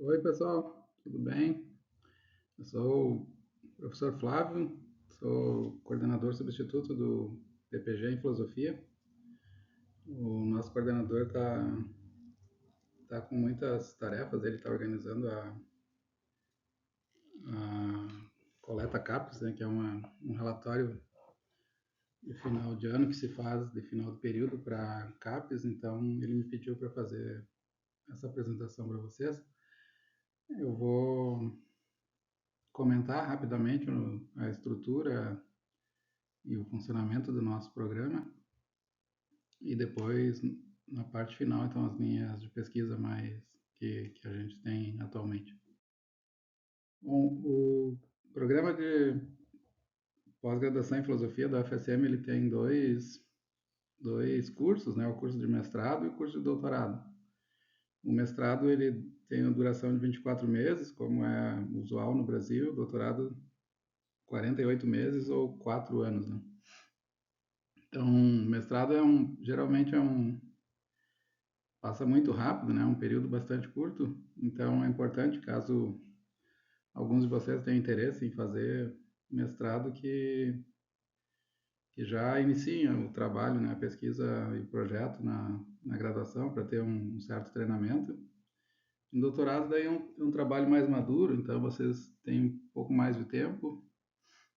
Oi, pessoal, tudo bem? Eu sou o professor Flávio, sou coordenador substituto do DPG em Filosofia. O nosso coordenador tá com muitas tarefas, ele está organizando a coleta CAPES, né, que é um relatório de final de ano que se faz de final do período para CAPES, então ele me pediu para fazer essa apresentação para vocês. Eu vou comentar rapidamente a estrutura e o funcionamento do nosso programa. E depois, na parte final, então, as linhas de pesquisa mais que a gente tem atualmente. Bom, o programa de pós-graduação em filosofia da UFSM, ele tem dois cursos, né? O curso de mestrado e o curso de doutorado. O mestrado, ele tem a duração de 24 meses, como é usual no Brasil. O doutorado, 48 meses ou 4 anos, né? Então, mestrado geralmente passa muito rápido, né? Um período bastante curto, então é importante, caso alguns de vocês tenham interesse em fazer mestrado, que já iniciem o trabalho, né? A pesquisa e o projeto na graduação, para ter um certo treinamento. No doutorado, daí é um trabalho mais maduro, então vocês têm um pouco mais de tempo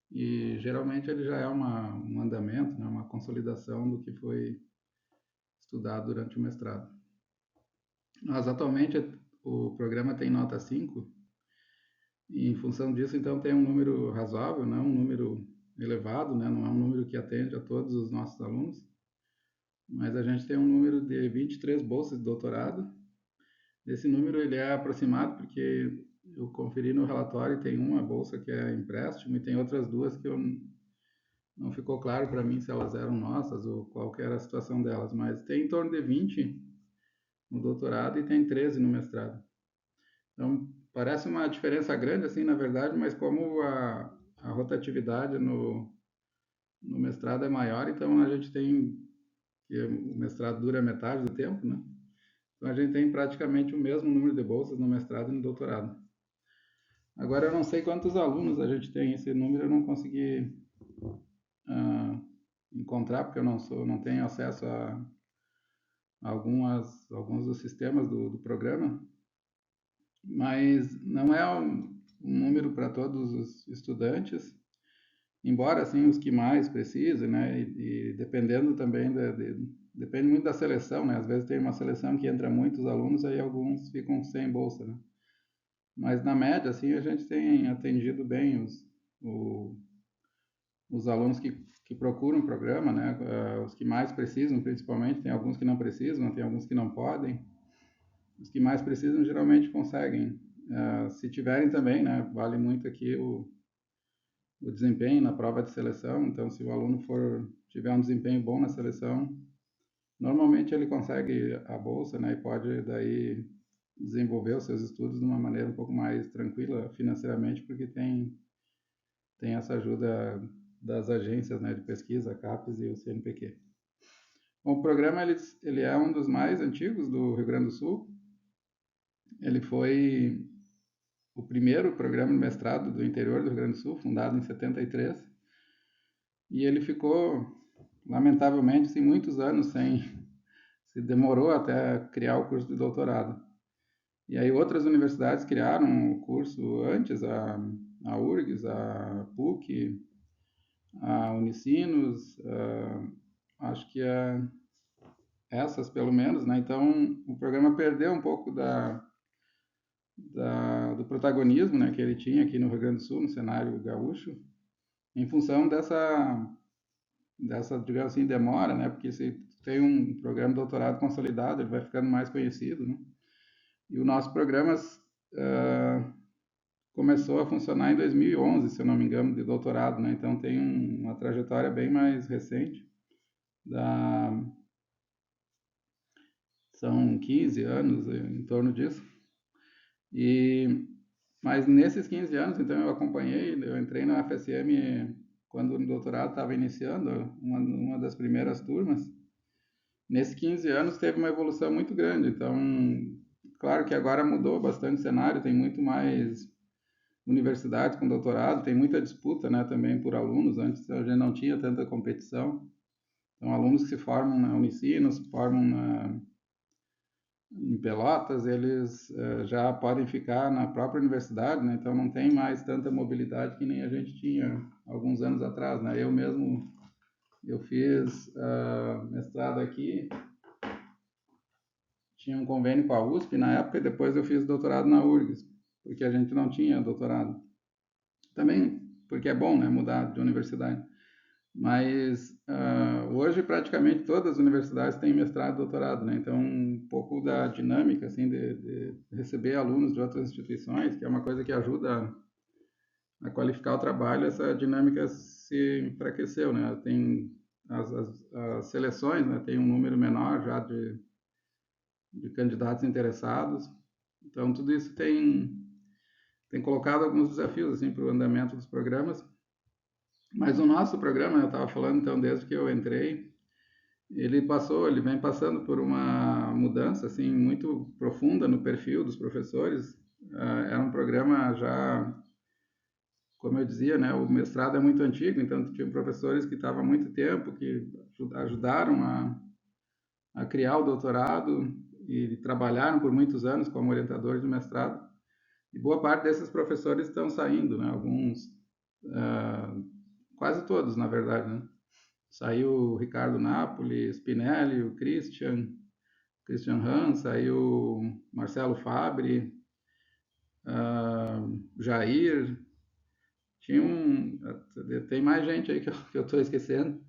e geralmente ele já é um andamento, né? Uma consolidação do que foi estudado durante o mestrado. Mas atualmente o programa tem nota 5 e em função disso então tem um número razoável, não é um número elevado, né? Não é um número que atende a todos os nossos alunos, mas a gente tem um número de 23 bolsas de doutorado. Esse número ele é aproximado porque eu conferi no relatório e tem uma bolsa que é empréstimo e tem outras duas que não ficou claro para mim se elas eram nossas ou qual que era a situação delas, mas tem em torno de 20 no doutorado e tem 13 no mestrado. Então, parece uma diferença grande, assim, na verdade, mas como a rotatividade no mestrado é maior, então a gente tem, que o mestrado dura metade do tempo, né? Então a gente tem praticamente o mesmo número de bolsas no mestrado e no doutorado. Agora eu não sei quantos alunos a gente tem, esse número eu não consegui ah, encontrar, porque eu não tenho acesso a alguns dos sistemas do programa, mas não é um número para todos os estudantes, embora assim os que mais precisem, né? E dependendo também depende muito da seleção, né? Às vezes tem uma seleção que entra muitos alunos, aí alguns ficam sem bolsa, né? Mas na média, assim, a gente tem atendido bem os alunos que procuram o programa, né? Os que mais precisam, principalmente. Tem alguns que não precisam, tem alguns que não podem. Os que mais precisam geralmente conseguem. Se tiverem também, né? Vale muito aqui o desempenho na prova de seleção. Então, se o aluno tiver um desempenho bom na seleção, normalmente ele consegue a bolsa, né? E pode daí desenvolver os seus estudos de uma maneira um pouco mais tranquila financeiramente, porque tem essa ajuda das agências, né, de pesquisa, a CAPES e o CNPq. Bom, o programa ele é um dos mais antigos do Rio Grande do Sul. Ele foi o primeiro programa de mestrado do interior do Rio Grande do Sul, fundado em 73. E ele ficou, lamentavelmente, assim, muitos anos se demorou até criar o curso de doutorado. E aí outras universidades criaram o curso antes, a URGS, a PUC, a Unicinos, acho que essas pelo menos, né? Então o programa perdeu um pouco do protagonismo, né, que ele tinha aqui no Rio Grande do Sul, no cenário gaúcho, em função digamos assim, demora, né? Porque se tem um programa de doutorado consolidado, ele vai ficando mais conhecido, né? E o nosso programa começou a funcionar em 2011, se eu não me engano, de doutorado, né? Então tem uma trajetória bem mais recente. Da, São 15 anos em torno disso. Mas nesses 15 anos, então eu acompanhei, eu entrei na FSM quando o doutorado estava iniciando, uma das primeiras turmas. Nesses 15 anos teve uma evolução muito grande, então claro que agora mudou bastante o cenário, tem muito mais universidades com doutorado, tem muita disputa, né, também por alunos. Antes a gente não tinha tanta competição. Então, alunos que se formam na Unicinos, se formam em Pelotas, eles já podem ficar na própria universidade, né? Então não tem mais tanta mobilidade que nem a gente tinha alguns anos atrás, né? Eu mesmo, eu fiz mestrado aqui, tinha um convênio com a USP na época, e depois eu fiz doutorado na URGS, porque a gente não tinha doutorado. Também porque é bom, né, mudar de universidade. Mas hoje praticamente todas as universidades têm mestrado e doutorado, né? Então um pouco da dinâmica assim de receber alunos de outras instituições, que é uma coisa que ajuda a qualificar o trabalho, essa dinâmica se enfraqueceu, né? Tem as seleções, né? Tem um número menor já de candidatos interessados. Então tudo isso tem colocado alguns desafios assim para o andamento dos programas. Mas o nosso programa, eu estava falando então desde que eu entrei, ele vem passando por uma mudança assim muito profunda no perfil dos professores. Era um programa já, como eu dizia, né, o mestrado é muito antigo, então tinha professores que estavam há muito tempo, que ajudaram a criar o doutorado e trabalharam por muitos anos como orientadores de mestrado. E boa parte desses professores estão saindo, né, alguns, quase todos, na verdade, né? Saiu o Ricardo Napoli, Spinelli, o Christian Hahn, saiu o Marcelo Fabbri, Jair, tem mais gente aí que eu estou esquecendo.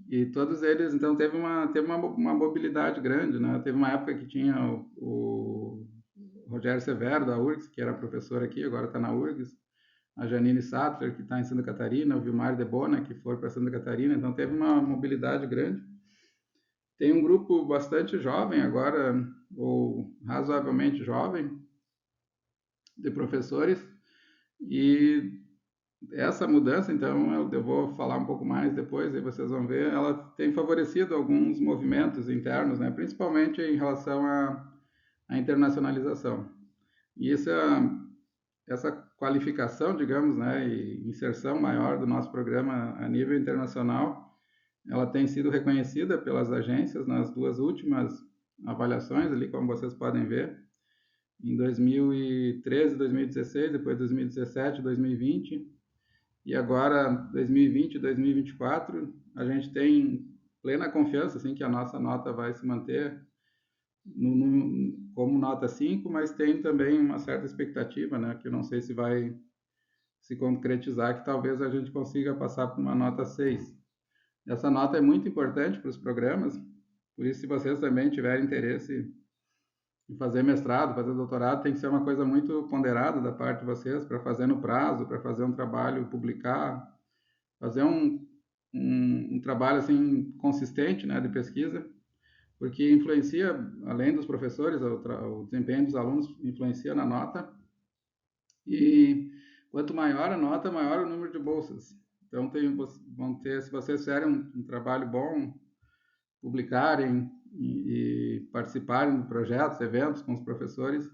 E todos eles, então, teve uma mobilidade grande, né? Teve uma época que tinha o Rogério Severo, da URGS, que era professor aqui, agora está na URGS, a Janine Sattler, que está em Santa Catarina, o Vilmar Debona, que foi para Santa Catarina, então teve uma mobilidade grande. Tem um grupo bastante jovem agora, ou razoavelmente jovem, de professores, e essa mudança, então, eu vou falar um pouco mais depois, aí vocês vão ver, ela tem favorecido alguns movimentos internos, né, principalmente em relação à internacionalização. E essa qualificação, digamos, né, e inserção maior do nosso programa a nível internacional, ela tem sido reconhecida pelas agências nas duas últimas avaliações, ali como vocês podem ver, em 2013, 2016, depois 2017, 2020, e agora 2020 e 2024, a gente tem plena confiança assim, que a nossa nota vai se manter como nota 5, mas tem também uma certa expectativa, né, que eu não sei se vai se concretizar, que talvez a gente consiga passar por uma nota 6. Essa nota é muito importante para os programas, por isso, se vocês também tiverem interesse em fazer mestrado, fazer doutorado, tem que ser uma coisa muito ponderada da parte de vocês para fazer no prazo, para fazer um trabalho, publicar, fazer um trabalho assim consistente, né, de pesquisa, porque influencia, além dos professores, o desempenho dos alunos influencia na nota, e quanto maior a nota, maior o número de bolsas. Então vão ter, se vocês fizerem um trabalho bom, publicarem e participarem de projetos, eventos com os professores,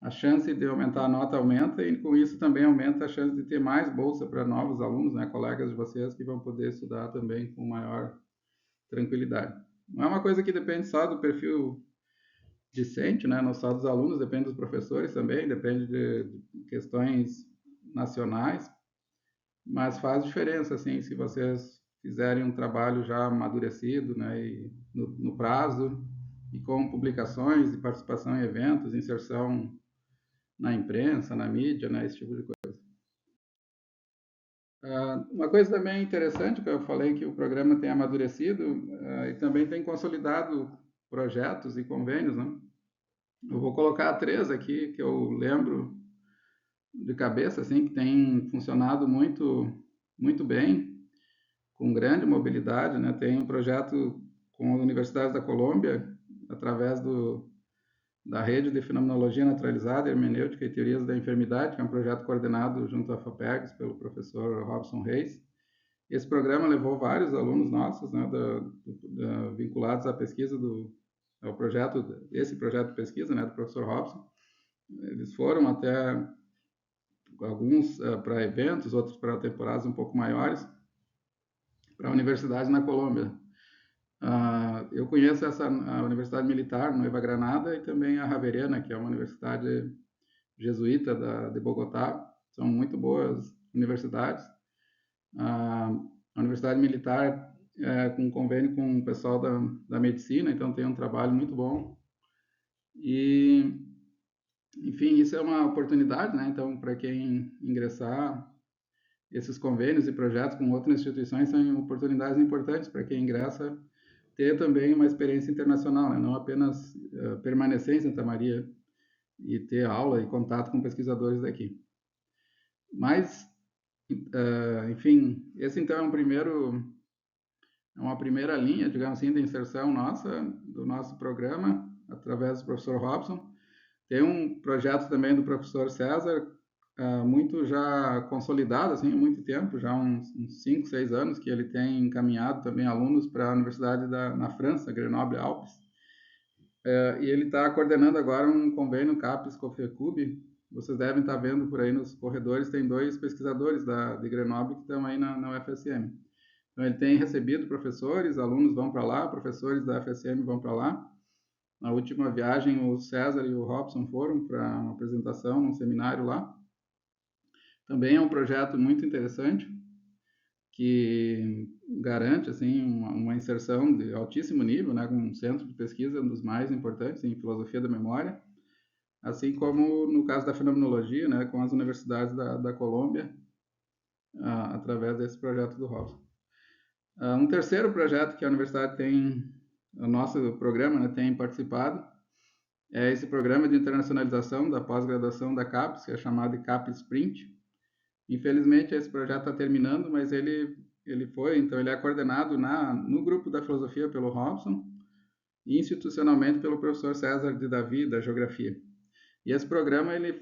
a chance de aumentar a nota aumenta, e com isso também aumenta a chance de ter mais bolsa para novos alunos, né, colegas de vocês que vão poder estudar também com maior tranquilidade. Não é uma coisa que depende só do perfil discente, né, não só dos alunos, depende dos professores também, depende de questões nacionais, mas faz diferença, assim, se vocês fizerem um trabalho já amadurecido, né, e no prazo, e com publicações e participação em eventos, inserção na imprensa, na mídia, né, esse tipo de coisa. Uma coisa também interessante, que eu falei que o programa tem amadurecido e também tem consolidado projetos e convênios, né? Eu vou colocar três aqui que eu lembro de cabeça, assim, que tem funcionado muito, muito bem, com grande mobilidade, né? Tem um projeto com a Universidade da Colômbia, através da Rede de Fenomenologia Naturalizada, Hermenêutica e Teorias da Enfermidade, que é um projeto coordenado junto à FAPERGS pelo professor Robson Reis. Esse programa levou vários alunos nossos, né, vinculados à pesquisa o projeto, esse projeto de pesquisa, né, do professor Robson. Eles foram até alguns para eventos, outros para temporadas um pouco maiores, para universidades na Colômbia. Eu conheço a Universidade Militar, Nueva Granada, e também a Javeriana, que é uma universidade jesuíta de Bogotá. São muito boas universidades. A Universidade Militar com convênio com o pessoal da medicina, então tem um trabalho muito bom. E, enfim, isso é uma oportunidade, né? Então, para quem ingressar, esses convênios e projetos com outras instituições são oportunidades importantes para quem ingressa ter também uma experiência internacional, né? Não apenas permanecer em Santa Maria e ter aula e contato com pesquisadores daqui. Mas, enfim, esse então é uma primeira linha, digamos assim, de inserção nossa, do nosso programa, através do professor Robson. Tem um projeto também do professor César, muito já consolidado, assim, há muito tempo, já uns 5, 6 anos, que ele tem encaminhado também alunos para a Universidade na França, Grenoble-Alpes. E ele está coordenando agora um convênio CAPES-COFECUB. Vocês devem estar vendo por aí nos corredores, tem 2 pesquisadores de Grenoble que estão aí na UFSM. Então, ele tem recebido professores, alunos vão para lá, professores da UFSM vão para lá. Na última viagem, o César e o Robson foram para uma apresentação, num seminário lá. Também é um projeto muito interessante, que garante assim uma inserção de altíssimo nível, né, com um centro de pesquisa um dos mais importantes em filosofia da memória, assim como no caso da fenomenologia, né, com as universidades da Colômbia, através desse projeto do Robson. Um terceiro projeto que a universidade tem, o nosso programa, né, tem participado, é esse programa de internacionalização da pós-graduação da CAPES, que é chamado de CAPES Sprint. Infelizmente, esse projeto está terminando, mas ele então ele é coordenado no grupo da filosofia pelo Robson e institucionalmente pelo professor César de Davi, da geografia. E esse programa ele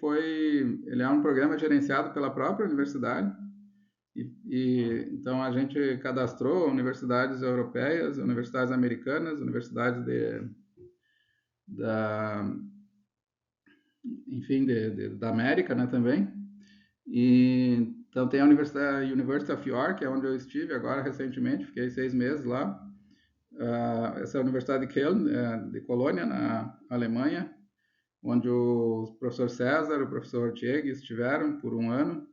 é um programa gerenciado pela própria universidade. Então a gente cadastrou universidades europeias, universidades americanas, universidades enfim, da América, né, também. E então tem a University of York, é onde eu estive agora recentemente, fiquei 6 meses lá. Essa é a Universidade de Köln, de Colônia, na Alemanha, onde o professor César, o professor Tcheg estiveram por um ano.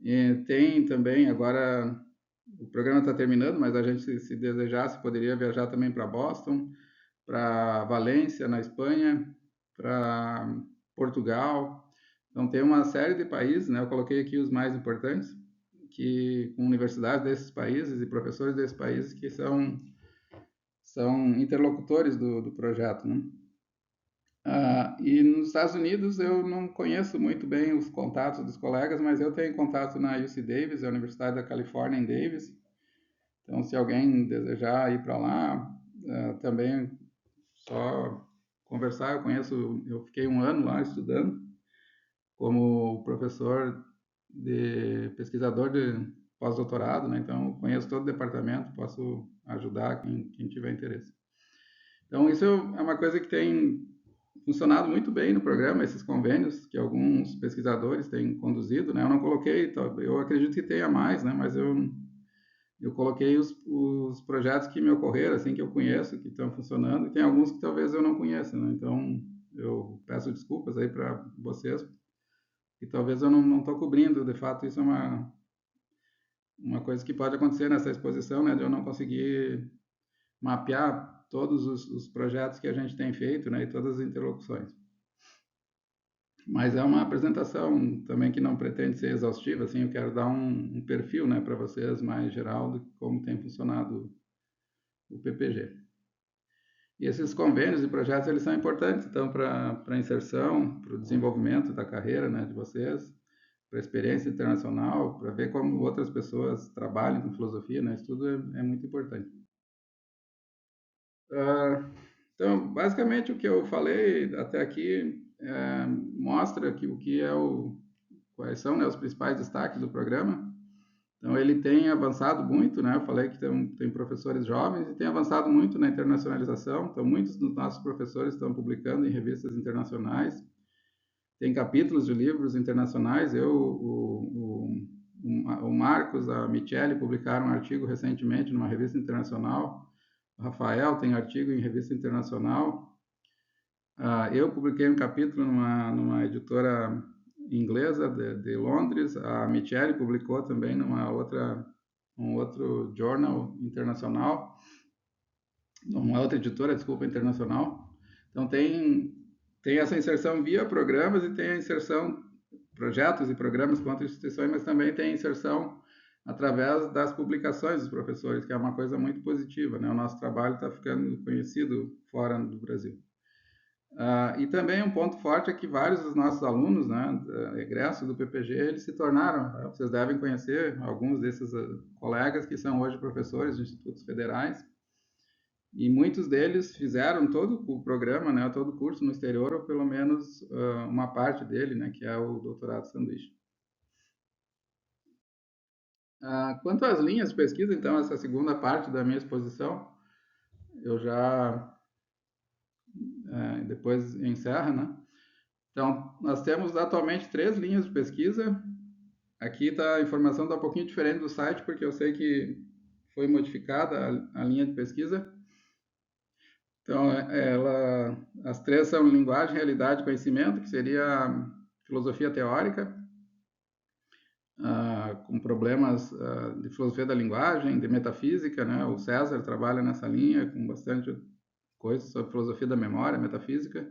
E tem também agora, o programa está terminando, mas a gente, se desejasse, poderia viajar também para Boston, para Valência, na Espanha, para Portugal. Então tem uma série de países, né? Eu coloquei aqui os mais importantes, que com universidades desses países e professores desses países que são interlocutores do projeto, né? E nos Estados Unidos eu não conheço muito bem os contatos dos colegas, mas eu tenho contato na UC Davis, a Universidade da Califórnia em Davis. Então, se alguém desejar ir para lá, também só conversar. Eu fiquei um ano lá estudando como professor pesquisador de pós-doutorado, né? Então, eu conheço todo o departamento, posso ajudar quem tiver interesse. Então, isso é uma coisa que tem funcionado muito bem no programa, esses convênios que alguns pesquisadores têm conduzido, né? Eu não coloquei, eu acredito que tenha mais, né? Mas eu coloquei os projetos que me ocorreram, assim, que eu conheço, que estão funcionando, e tem alguns que talvez eu não conheça, né? Então, eu peço desculpas aí para vocês, que talvez eu não estou cobrindo, de fato, isso é uma coisa que pode acontecer nessa exposição, né? De eu não conseguir mapear todos os projetos que a gente tem feito, né? E todas as interlocuções. Mas é uma apresentação também que não pretende ser exaustiva, assim, eu quero dar um perfil, né, para vocês mais geral de como tem funcionado o PPG. E esses convênios e projetos, eles são importantes, então, para a inserção, para o desenvolvimento da carreira, né, de vocês, para a experiência internacional, para ver como outras pessoas trabalham com filosofia, né, isso tudo é muito importante. Então, basicamente, o que eu falei até aqui mostra que quais são, né, os principais destaques do programa. Então, ele tem avançado muito, né? Eu falei que tem professores jovens e tem avançado muito na internacionalização. Então, muitos dos nossos professores estão publicando em revistas internacionais. Tem capítulos de livros internacionais. O Marcos, a Michele publicaram um artigo recentemente numa revista internacional. O Rafael tem artigo em revista internacional. Eu publiquei um capítulo numa editora inglesa de Londres. A Michele publicou também um outro journal internacional, uma outra editora, desculpa, internacional. Então tem essa inserção via programas e tem a inserção projetos e programas com outras instituições, mas também tem a inserção através das publicações dos professores, que é uma coisa muito positiva, né? O nosso trabalho está ficando conhecido fora do Brasil. E também um ponto forte é que vários dos nossos alunos, né, egressos do PPG, eles se tornaram, vocês devem conhecer alguns desses colegas que são hoje professores de institutos federais, e muitos deles fizeram todo o programa, né, todo o curso no exterior, ou pelo menos uma parte dele, né, que é o doutorado sanduíche. Quanto às linhas de pesquisa, então, essa segunda parte da minha exposição, eu já depois encerra, né? Então, nós temos atualmente 3 linhas de pesquisa. Aqui tá, a informação está um pouquinho diferente do site, porque eu sei que foi modificada a linha de pesquisa. Então, as 3 são linguagem, realidade e conhecimento, que seria filosofia teórica, com problemas de filosofia da linguagem, de metafísica, né? O César trabalha nessa linha com bastante coisa sobre filosofia da memória, metafísica,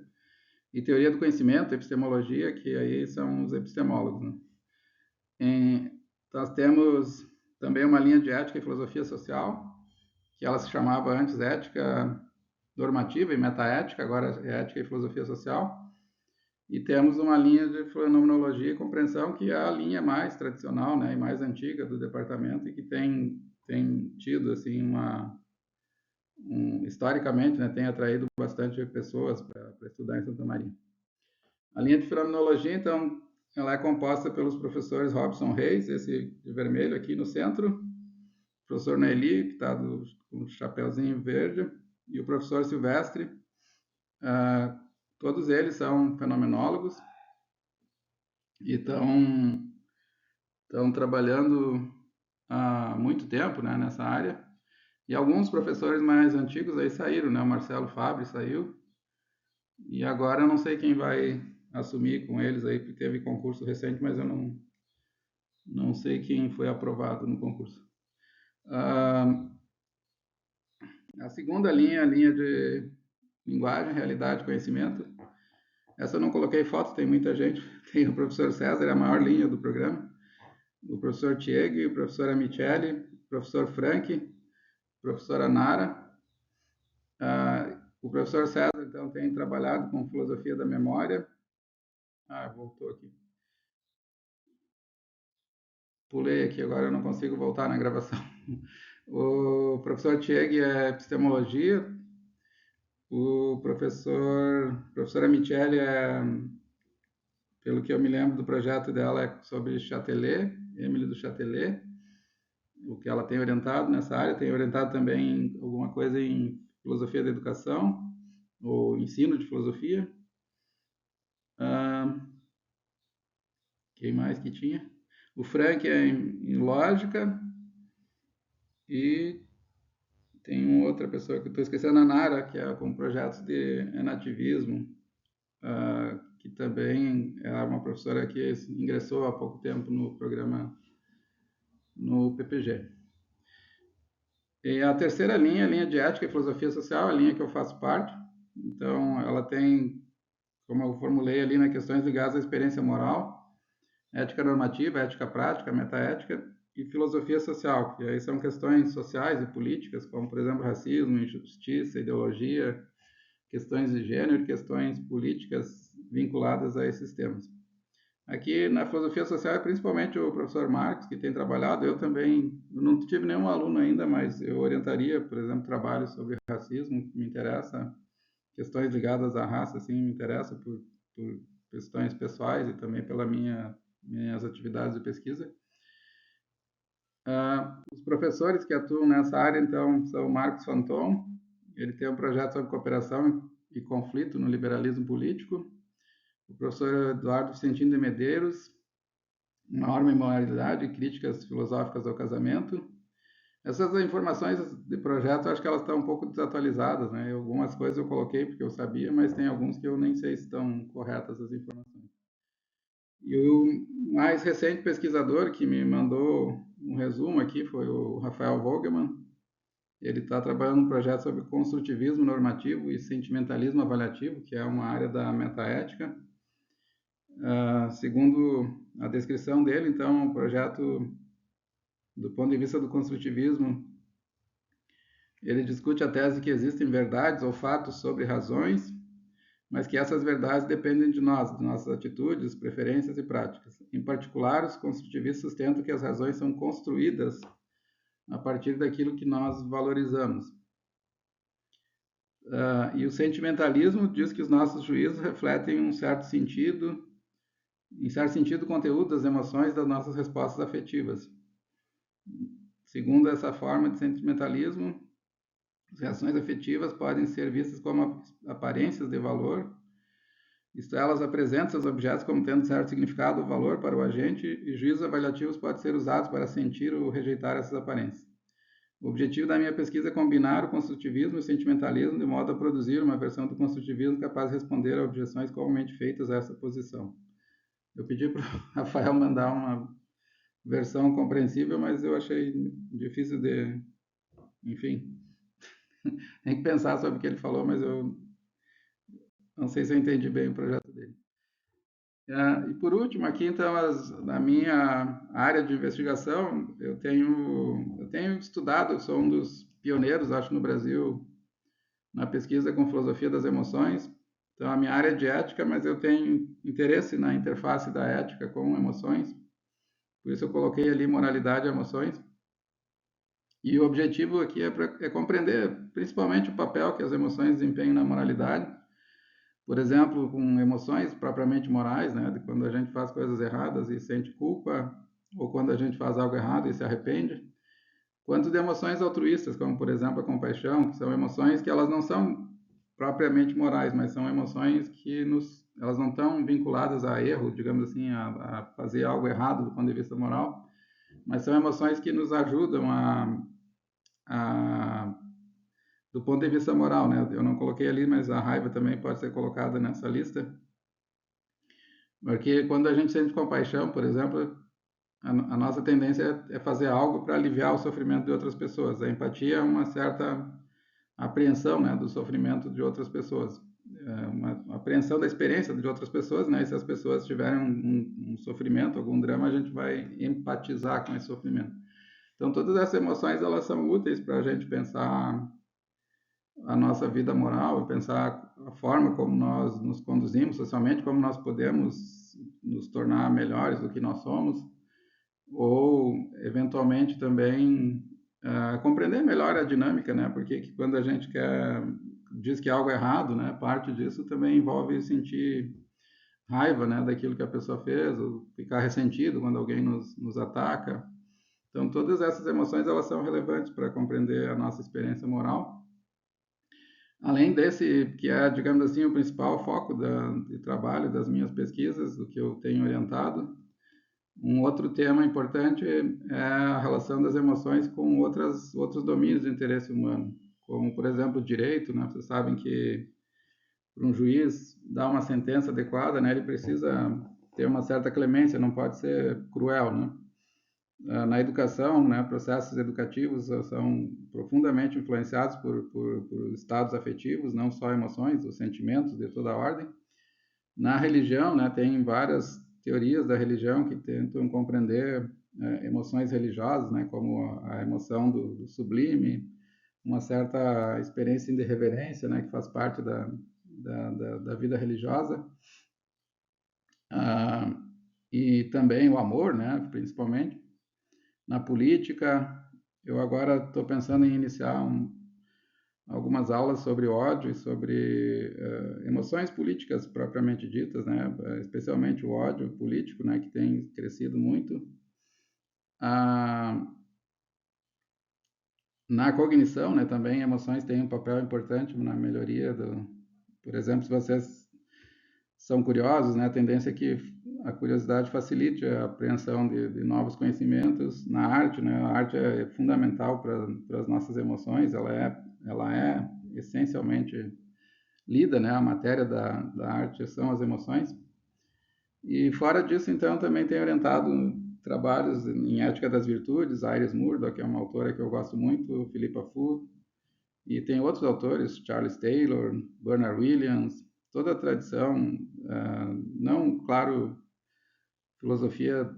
e teoria do conhecimento, epistemologia, que aí são os epistemólogos, né? Nós temos também uma linha de ética e filosofia social, que ela se chamava antes ética normativa e metaética, agora é ética e filosofia social. E temos uma linha de fenomenologia e compreensão, que é a linha mais tradicional, né, e mais antiga do departamento, e que tem tido assim historicamente, né, tem atraído bastante pessoas para estudar em Santa Maria. A linha de fenomenologia, então, ela é composta pelos professores Robson Reis, esse de vermelho aqui no centro, o professor Nelly, que está com o chapéuzinho verde, e o professor Silvestre. Todos eles são fenomenólogos e estão trabalhando há muito tempo, né, nessa área. E alguns professores mais antigos aí saíram, né? O Marcelo Fabre saiu. E agora eu não sei quem vai assumir com eles aí, porque teve concurso recente, mas eu não sei quem foi aprovado no concurso. A segunda linha, a linha de linguagem, realidade e conhecimento. Essa eu não coloquei foto, tem muita gente. Tem o professor César, é a maior linha do programa. O professor Tieg, o professor Michele, o professor Frank, a professora Nara. O professor César, então, tem trabalhado com filosofia da memória. Voltou aqui. Pulei aqui, agora eu não consigo voltar na gravação. O professor Tieg é epistemologia. O professora Michele pelo que eu me lembro do projeto dela, é sobre Châtelet, Emily do Châtelet, o que ela tem orientado nessa área. Tem orientado também alguma coisa em filosofia da educação, ou ensino de filosofia. Quem mais que tinha? O Frank é em lógica, e tem uma outra pessoa que eu estou esquecendo, a Nara, que é com projetos de nativismo, que também é uma professora que ingressou há pouco tempo no programa no PPG. E a terceira linha, a linha de ética e filosofia social, a linha que eu faço parte. Então, ela tem, como eu formulei ali, né, questões ligadas à experiência moral, ética normativa, ética prática, metaética e filosofia social, que aí são questões sociais e políticas, como, por exemplo, racismo, injustiça, ideologia, questões de gênero e questões políticas vinculadas a esses temas. Aqui na filosofia social é principalmente o professor Marcos que tem trabalhado. Eu também não tive nenhum aluno ainda, mas eu orientaria, por exemplo, trabalhos sobre racismo, que me interessa, questões ligadas à raça, assim, me interessa por questões pessoais e também pelas minhas atividades de pesquisa. Os professores que atuam nessa área, então, são o Marcos Fanton, ele tem um projeto sobre cooperação e conflito no liberalismo político, o professor Eduardo Vicentino de Medeiros, norma e moralidade e críticas filosóficas ao casamento. Essas informações de projeto, acho que elas estão um pouco desatualizadas, né? Algumas coisas eu coloquei porque eu sabia, mas tem alguns que eu nem sei se estão corretas as informações. E o mais recente pesquisador que me mandou um resumo aqui foi o Rafael Vogelmann. Ele está trabalhando um projeto sobre construtivismo normativo e sentimentalismo avaliativo, que é uma área da metaética. Segundo a descrição dele, então, o projeto, do ponto de vista do construtivismo, ele discute a tese que existem verdades ou fatos sobre razões, mas que essas verdades dependem de nós, de nossas atitudes, preferências e práticas. Em particular, os construtivistas sustentam que as razões são construídas a partir daquilo que nós valorizamos. E o sentimentalismo diz que os nossos juízos refletem em certo sentido, o conteúdo das emoções das nossas respostas afetivas. Segundo essa forma de sentimentalismo, as reações afetivas podem ser vistas como aparências de valor, isto é, elas apresentam seus objetos como tendo certo significado ou valor para o agente, e juízos avaliativos podem ser usados para sentir ou rejeitar essas aparências. O objetivo da minha pesquisa é combinar o construtivismo e o sentimentalismo de modo a produzir uma versão do construtivismo capaz de responder a objeções comumente feitas a essa posição. Eu pedi para o Rafael mandar uma versão compreensível, mas eu achei difícil de... Enfim, tem que pensar sobre o que ele falou, mas eu não sei se eu entendi bem o projeto dele. E por último, aqui então, na minha área de investigação, eu tenho estudado, eu sou um dos pioneiros, acho, no Brasil, na pesquisa com filosofia das emoções. Então, a minha área é de ética, mas eu tenho interesse na interface da ética com emoções, por isso eu coloquei ali moralidade e emoções. E o objetivo aqui é compreender principalmente o papel que as emoções desempenham na moralidade. Por exemplo, com emoções propriamente morais, né? De quando a gente faz coisas erradas e sente culpa, ou quando a gente faz algo errado e se arrepende. Quanto de emoções altruístas, como por exemplo a compaixão, que são emoções que elas não são propriamente morais, mas são emoções que elas não estão vinculadas a erro, digamos assim, a fazer algo errado do ponto de vista moral, mas são emoções que nos ajudam a do ponto de vista moral, né? Eu não coloquei ali, mas a raiva também pode ser colocada nessa lista, porque quando a gente sente compaixão, por exemplo, a nossa tendência é fazer algo para aliviar o sofrimento de outras pessoas. A empatia é uma certa apreensão, né, do sofrimento de outras pessoas, uma apreensão da experiência de outras pessoas, né? E se as pessoas tiverem um sofrimento, algum drama, a gente vai empatizar com esse sofrimento. Então, todas essas emoções elas são úteis para a gente pensar a nossa vida moral, pensar a forma como nós nos conduzimos socialmente, como nós podemos nos tornar melhores do que nós somos, ou eventualmente também compreender melhor a dinâmica, né? Porque que quando a gente diz que algo é errado, né? Parte disso também envolve sentir raiva, né? Daquilo que a pessoa fez, ou ficar ressentido quando alguém nos ataca. Então, todas essas emoções elas são relevantes para compreender a nossa experiência moral. Além desse, que é, digamos assim, o principal foco de trabalho das minhas pesquisas, do que eu tenho orientado, um outro tema importante é a relação das emoções com outros domínios de interesse humano, como, por exemplo, o direito, né? Vocês sabem que para um juiz dar uma sentença adequada, né, ele precisa ter uma certa clemência, não pode ser cruel, né? Na educação, né, processos educativos são profundamente influenciados por estados afetivos, não só emoções, os sentimentos de toda a ordem. Na religião, né, tem várias teorias da religião que tentam compreender emoções religiosas, né, como a emoção do sublime, uma certa experiência de reverência, né, que faz parte da vida religiosa. Ah, e também o amor, né, principalmente. Na política, eu agora estou pensando em iniciar algumas aulas sobre ódio e sobre emoções políticas propriamente ditas, né? Especialmente o ódio político, né? Que tem crescido muito. Na cognição, né, também emoções têm um papel importante na melhoria por exemplo, se vocês são curiosos, né, a tendência é que a curiosidade facilite a apreensão de novos conhecimentos na arte, né, a arte é fundamental para as nossas emoções, ela é essencialmente lida, né, a matéria da arte são as emoções. E fora disso, então, também tenho orientado trabalhos em ética das virtudes, a Iris Murdoch, que é uma autora que eu gosto muito, Philippa Foot, e tem outros autores, Charles Taylor, Bernard Williams, toda a tradição, não, claro, filosofia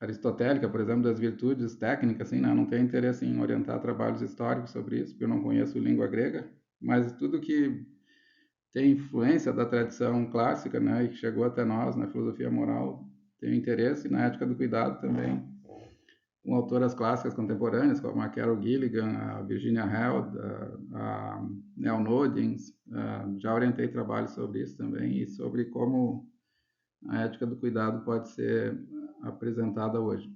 aristotélica, por exemplo, das virtudes técnicas, assim, né? Não tenho interesse em orientar trabalhos históricos sobre isso, porque eu não conheço língua grega, mas tudo que tem influência da tradição clássica, né, e que chegou até nós na filosofia moral, tenho interesse na ética do cuidado também, com autoras clássicas contemporâneas, como a Carol Gilligan, a Virginia Held, a Nell Nodens, já orientei trabalhos sobre isso também, e sobre como a ética do cuidado pode ser apresentada hoje.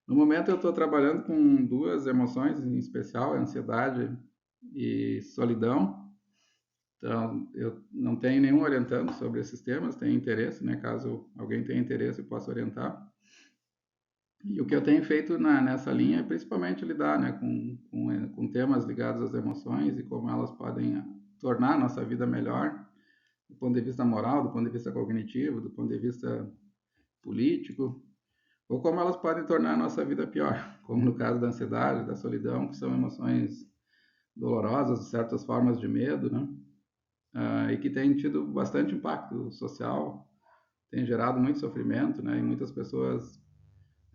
No momento eu estou trabalhando com duas emoções em especial, a ansiedade e solidão. Então, eu não tenho nenhum orientando sobre esses temas, tenho interesse, né? Caso alguém tenha interesse, eu posso orientar. E o que eu tenho feito nessa linha é principalmente lidar, né, com temas ligados às emoções e como elas podem tornar a nossa vida melhor, do ponto de vista moral, do ponto de vista cognitivo, do ponto de vista político, ou como elas podem tornar a nossa vida pior, como no caso da ansiedade, da solidão, que são emoções dolorosas, certas formas de medo, né? E que têm tido bastante impacto social, tem gerado muito sofrimento, né? E muitas pessoas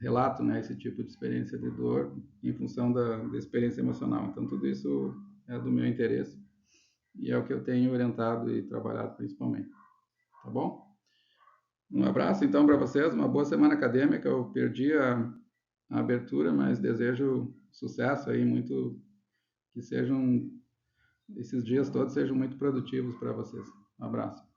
relatam, né, esse tipo de experiência de dor em função da experiência emocional. Então, tudo isso é do meu interesse e é o que eu tenho orientado e trabalhado principalmente. Tá bom? Um abraço então para vocês, uma boa semana acadêmica. Eu perdi a abertura, mas desejo sucesso aí, muito que sejam esses dias todos sejam muito produtivos para vocês. Um abraço.